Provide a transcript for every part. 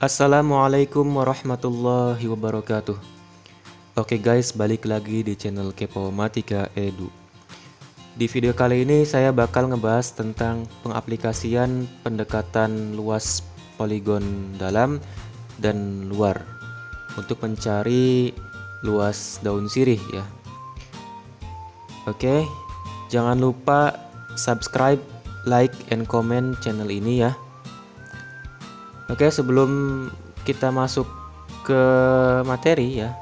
Assalamualaikum warahmatullahi wabarakatuh. Oke guys, balik lagi di channel Kepomatika Edu. Di video kali ini saya bakal ngebahas tentang pengaplikasian pendekatan luas poligon dalam dan luar untuk mencari luas daun sirih ya. Oke, jangan lupa subscribe, like, and comment channel ini ya. Oke, sebelum kita masuk ke materi ya,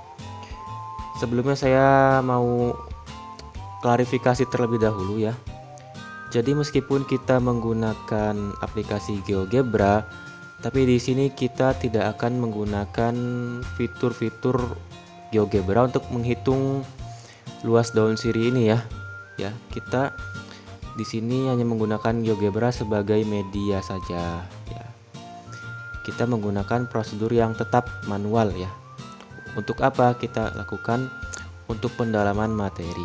sebelumnya saya mau klarifikasi terlebih dahulu ya. Jadi meskipun kita menggunakan aplikasi GeoGebra, tapi di sini kita tidak akan menggunakan fitur-fitur GeoGebra untuk menghitung luas daun sirih ini ya. Ya, kita di sini hanya menggunakan GeoGebra sebagai media saja ya. Kita menggunakan prosedur yang tetap manual ya. Untuk apa kita lakukan? Untuk pendalaman materi.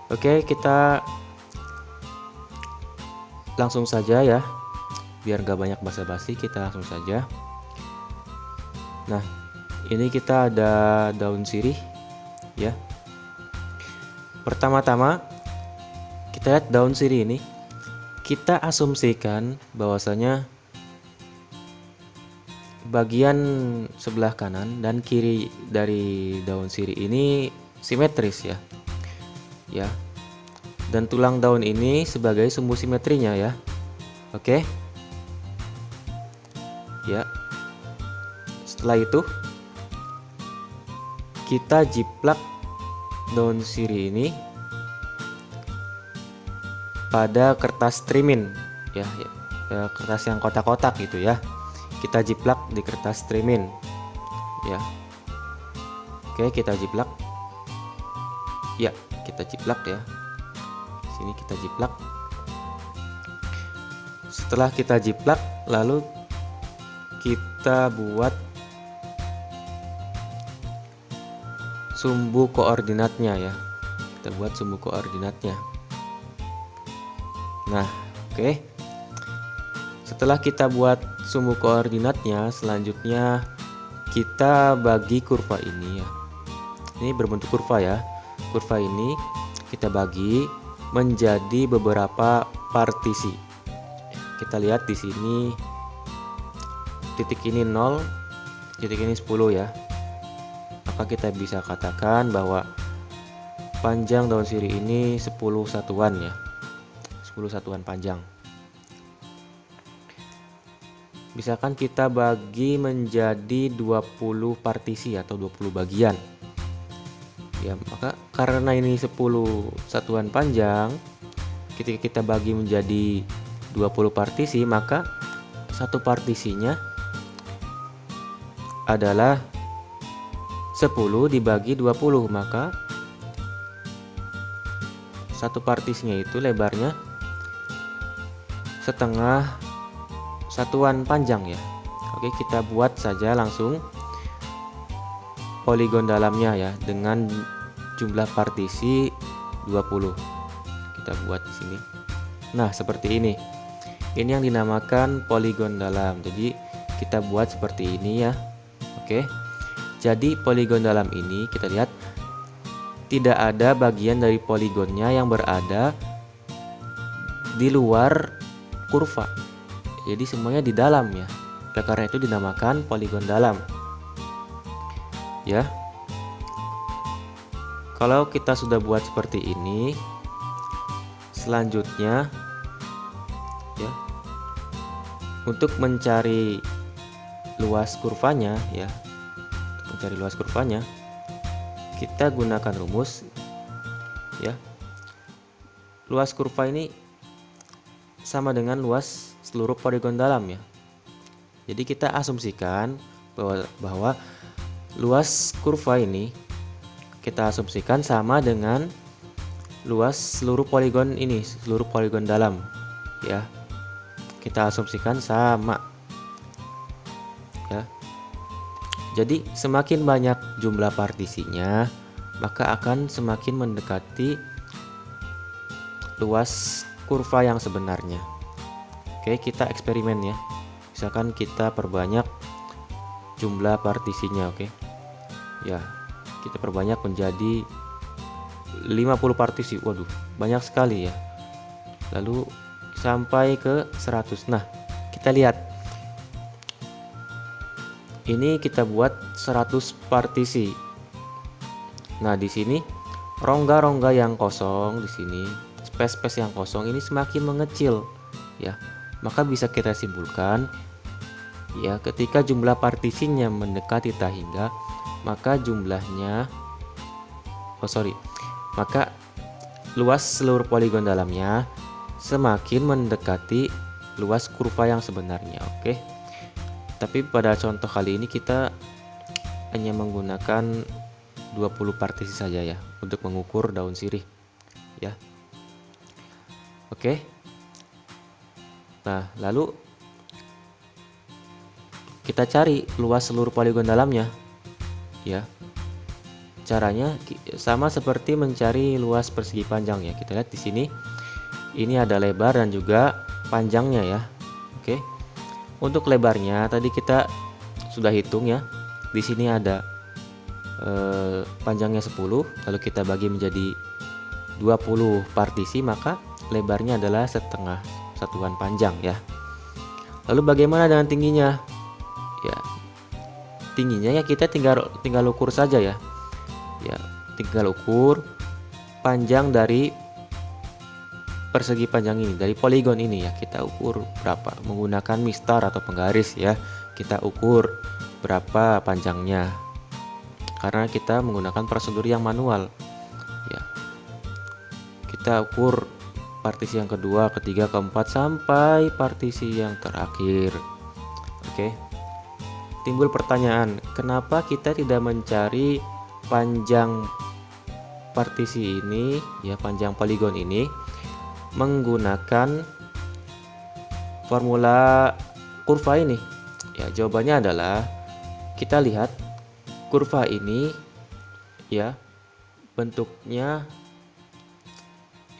Oke, kita langsung saja ya. Biar gak banyak basa-basi, kita langsung saja. Nah, ini kita ada daun sirih ya. Pertama-tama kita lihat daun sirih ini. Kita asumsikan bahwasanya bagian sebelah kanan dan kiri dari daun sirih ini simetris ya. Ya. Dan tulang daun ini sebagai sumbu simetrinya ya. Oke. Ya. Setelah itu kita jiplak daun sirih ini pada kertas trimin ya, kertas yang kotak-kotak gitu ya. Kita jiplak di kertas trimin ya. Oke, kita jiplak ya, kita jiplak ya. Sini kita jiplak. Setelah kita jiplak, lalu kita buat sumbu koordinatnya ya. Kita buat sumbu koordinatnya. Nah, oke. Setelah kita buat sumbu koordinatnya, selanjutnya kita bagi kurva ini ya. Ini berbentuk kurva ya. Kurva ini kita bagi menjadi beberapa partisi. Kita lihat di sini titik ini 0, titik ini 10 ya. Maka kita bisa katakan bahwa panjang daun sirih ini 10 satuan ya. 10 satuan panjang. Misalkan kita bagi menjadi 20 partisi atau 20 bagian. Ya, maka karena ini 10 satuan panjang, ketika kita bagi menjadi 20 partisi, maka satu partisinya adalah 10 dibagi 20, maka satu partisinya itu lebarnya setengah satuan panjang ya. Oke, kita buat saja langsung poligon dalamnya ya dengan jumlah partisi 20. Kita buat di sini. Nah, seperti ini. Ini yang dinamakan poligon dalam. Jadi kita buat seperti ini ya. Oke. Jadi poligon dalam ini kita lihat tidak ada bagian dari poligonnya yang berada di luar kurva. Jadi semuanya di dalam ya. Oleh karena itu dinamakan poligon dalam. Ya. Kalau kita sudah buat seperti ini, selanjutnya ya, untuk mencari luas kurvanya ya, kita gunakan rumus ya. Luas kurva ini sama dengan luas seluruh poligon dalam ya. Jadi kita asumsikan bahwa luas kurva ini kita asumsikan sama dengan luas seluruh poligon ini, seluruh poligon dalam ya. Kita asumsikan sama ya. Jadi semakin banyak jumlah partisinya, maka akan semakin mendekati luas kurva yang sebenarnya. Oke, kita eksperimen ya. Misalkan kita perbanyak jumlah partisinya, oke. Ya, kita perbanyak menjadi 50 partisi. Waduh, banyak sekali ya. Lalu sampai ke 100. Nah, kita lihat. Ini kita buat 100 partisi. Nah, di sini rongga-rongga yang kosong di sini, space-space yang kosong ini semakin mengecil ya. Maka bisa kita simpulkan ya, ketika jumlah partisinya mendekati tak hingga, maka maka luas seluruh poligon dalamnya semakin mendekati luas kurva yang sebenarnya, oke. Tapi pada contoh kali ini kita hanya menggunakan 20 partisi saja ya untuk mengukur daun sirih ya. Oke. Nah, lalu kita cari luas seluruh poligon dalamnya ya. Caranya sama seperti mencari luas persegi panjang ya. Kita lihat di sini ini ada lebar dan juga panjangnya ya. Oke. Untuk lebarnya tadi kita sudah hitung ya. Di sini ada panjangnya 10, lalu kita bagi menjadi 20 partisi, maka lebarnya adalah setengah satuan panjang ya. Lalu bagaimana dengan tingginya? Ya, tingginya ya kita tinggal ukur saja ya. Ya, tinggal ukur panjang dari persegi panjang ini, dari poligon ini ya. Kita ukur berapa menggunakan mistar atau penggaris ya. Kita ukur berapa panjangnya, karena kita menggunakan prosedur yang manual ya. Kita ukur partisi yang kedua, ketiga, keempat sampai partisi yang terakhir. Oke. Timbul pertanyaan, kenapa kita tidak mencari panjang partisi ini ya, panjang poligon ini menggunakan formula kurva ini? Ya, jawabannya adalah kita lihat kurva ini ya, bentuknya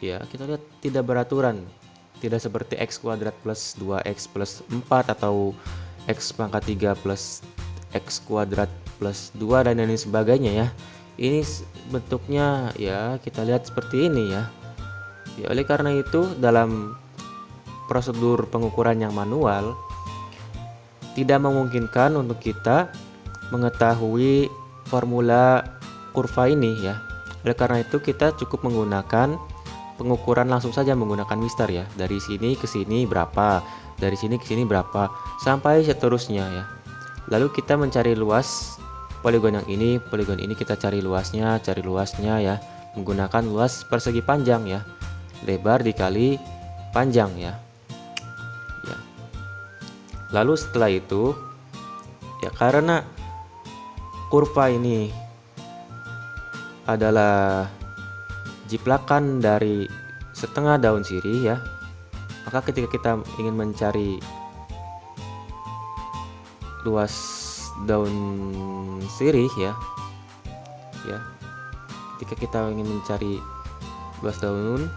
ya, kita lihat tidak beraturan, tidak seperti x kuadrat plus 2x plus 4 atau x pangkat 3 plus x kuadrat plus 2 dan lain sebagainya ya. Ini bentuknya ya, kita lihat seperti ini ya. Ya, oleh karena itu dalam prosedur pengukuran yang manual tidak memungkinkan untuk kita mengetahui formula kurva ini ya. Oleh karena itu kita cukup menggunakan pengukuran langsung saja menggunakan mistar ya. Dari sini ke sini berapa, dari sini ke sini berapa, sampai seterusnya ya. Lalu kita mencari luas poligon yang ini, poligon ini kita cari luasnya ya, menggunakan luas persegi panjang ya. Lebar dikali panjang ya. Ya. Lalu setelah itu ya, karena kurva ini adalah jiplakan dari setengah daun sirih ya, maka ketika kita ingin mencari luas daun sirih ya, ketika kita ingin mencari luas daun,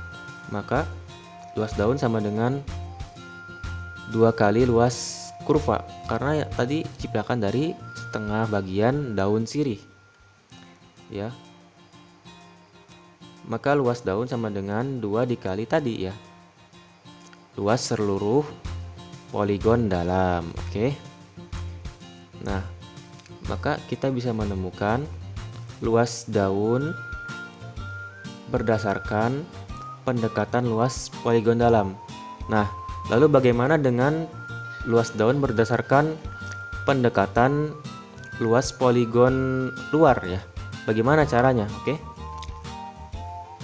maka luas daun sama dengan 2 kali luas kurva, karena tadi jiplakan dari setengah bagian daun sirih ya. Maka luas daun sama dengan 2 dikali tadi ya, luas seluruh poligon dalam. Oke. Nah, maka kita bisa menemukan luas daun berdasarkan pendekatan luas poligon dalam. Nah, lalu bagaimana dengan luas daun berdasarkan pendekatan luas poligon luar ya? Bagaimana caranya? Oke.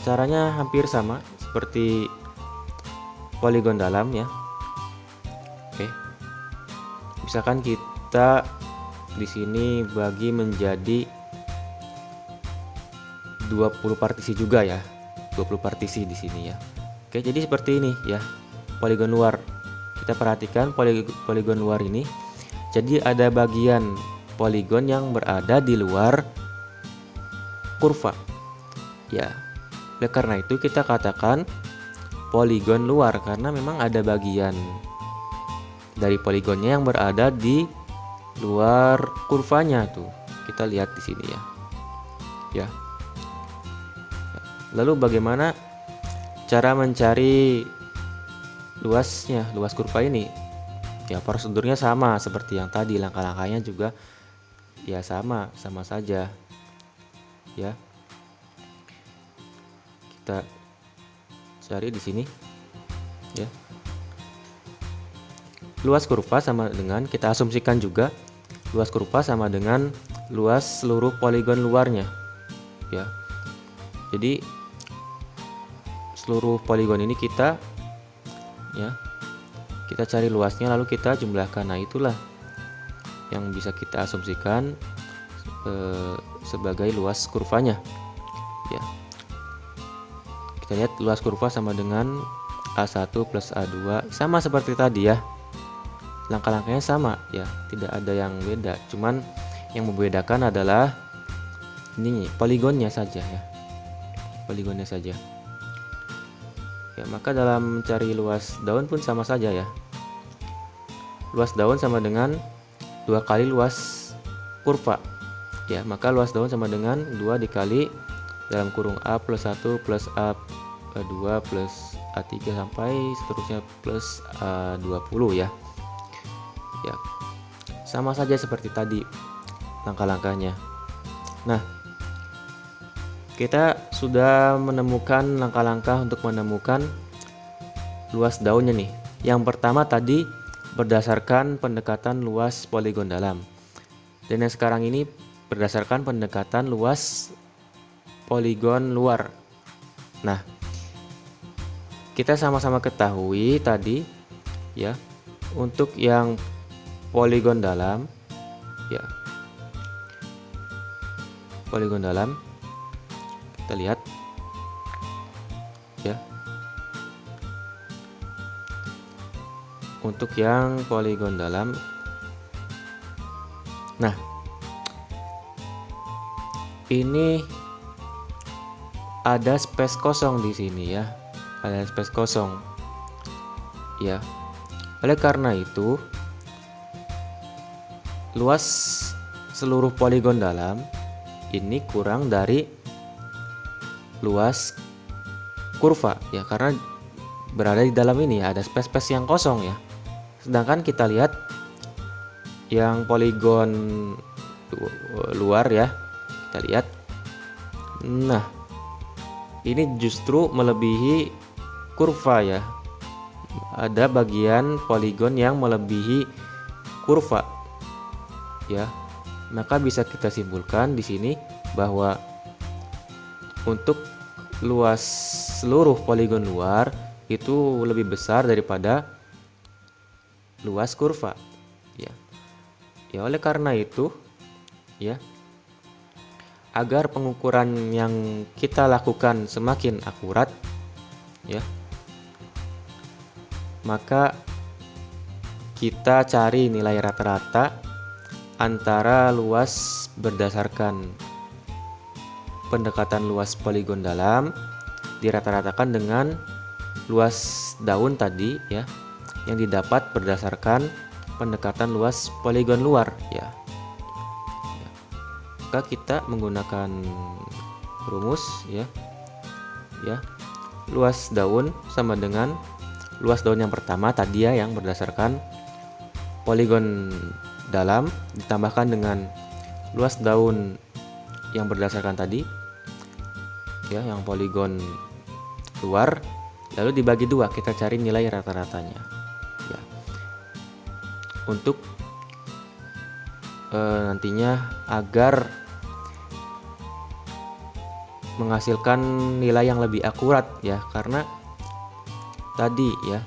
Caranya hampir sama seperti poligon dalam ya. Oke. Misalkan kita di sini bagi menjadi 20 partisi juga ya. 20 partisi di sini ya. Oke, jadi seperti ini ya. Poligon luar. Kita perhatikan poligon luar ini. Jadi ada bagian poligon yang berada di luar kurva. Ya. Oleh karena itu kita katakan poligon luar, karena memang ada bagian dari poligonnya yang berada di luar kurvanya tuh. Kita lihat di sini ya. Ya. Lalu bagaimana cara mencari luasnya, luas kurva ini? Ya, prosedurnya sama seperti yang tadi, langkah-langkahnya juga ya sama saja. Ya. Kita cari di sini. Ya. Luas kurva sama dengan, kita asumsikan juga luas kurva sama dengan luas seluruh poligon luarnya. Ya. Jadi seluruh poligon ini kita cari luasnya lalu kita jumlahkan. Nah, itulah yang bisa kita asumsikan sebagai luas kurvanya. Ya. Kita lihat luas kurva sama dengan A1 plus A2, sama seperti tadi ya. Langkah-langkahnya sama ya, tidak ada yang beda. Cuman yang membedakan adalah ini poligonnya saja ya. Poligonnya saja. Ya, maka dalam mencari luas daun pun sama saja ya. Luas daun sama dengan 2 kali luas kurva. Ya, maka luas daun sama dengan 2 dikali dalam kurung A plus 1 plus A2 plus A3 sampai seterusnya plus A20 ya. Ya, sama saja seperti tadi langkah-langkahnya. Nah, kita sudah menemukan langkah-langkah untuk menemukan luas daunnya nih. Yang pertama tadi berdasarkan pendekatan luas poligon dalam. Dan yang sekarang ini berdasarkan pendekatan luas poligon luar. Nah, kita sama-sama ketahui tadi ya, untuk yang poligon dalam ya. Poligon dalam kita lihat ya. Untuk yang poligon dalam, nah ini ada space kosong di sini ya, ada space kosong ya. Oleh karena itu luas seluruh poligon dalam ini kurang dari luas kurva ya, karena berada di dalam ini ada space-space yang kosong ya. Sedangkan kita lihat yang poligon luar ya, kita lihat, nah ini justru melebihi kurva ya. Ada bagian poligon yang melebihi kurva ya. Maka bisa kita simpulkan di sini bahwa untuk luas seluruh poligon luar itu lebih besar daripada luas kurva ya. Ya, oleh karena itu ya, agar pengukuran yang kita lakukan semakin akurat ya, maka kita cari nilai rata-rata antara luas berdasarkan pendekatan luas poligon dalam dirata-ratakan dengan luas daun tadi ya, yang didapat berdasarkan pendekatan luas poligon luar ya. Maka kita menggunakan rumus ya. Luas daun sama dengan luas daun yang pertama tadi ya, yang berdasarkan poligon dalam ditambahkan dengan luas daun yang berdasarkan tadi ya, yang poligon luar, lalu dibagi 2, kita cari nilai rata-ratanya ya. Untuk nantinya agar menghasilkan nilai yang lebih akurat ya, karena tadi ya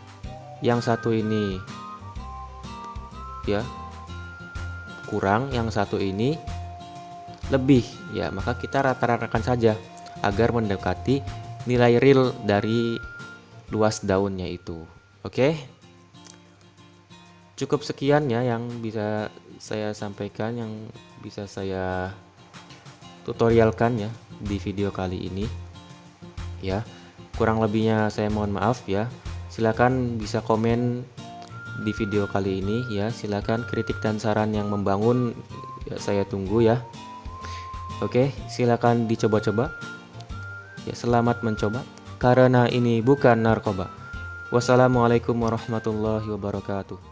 yang satu ini ya kurang, yang satu ini lebih ya, maka kita rata-ratakan saja agar mendekati nilai real dari luas daunnya itu. Oke, cukup sekian ya yang bisa saya sampaikan, yang bisa saya tutorialkan ya di video kali ini ya. Kurang lebihnya saya mohon maaf ya. Silakan bisa komen di video kali ini ya. Silakan kritik dan saran yang membangun ya, saya tunggu ya. Oke, silakan dicoba-coba. Ya, selamat mencoba karena ini bukan narkoba. Wassalamualaikum warahmatullahi wabarakatuh.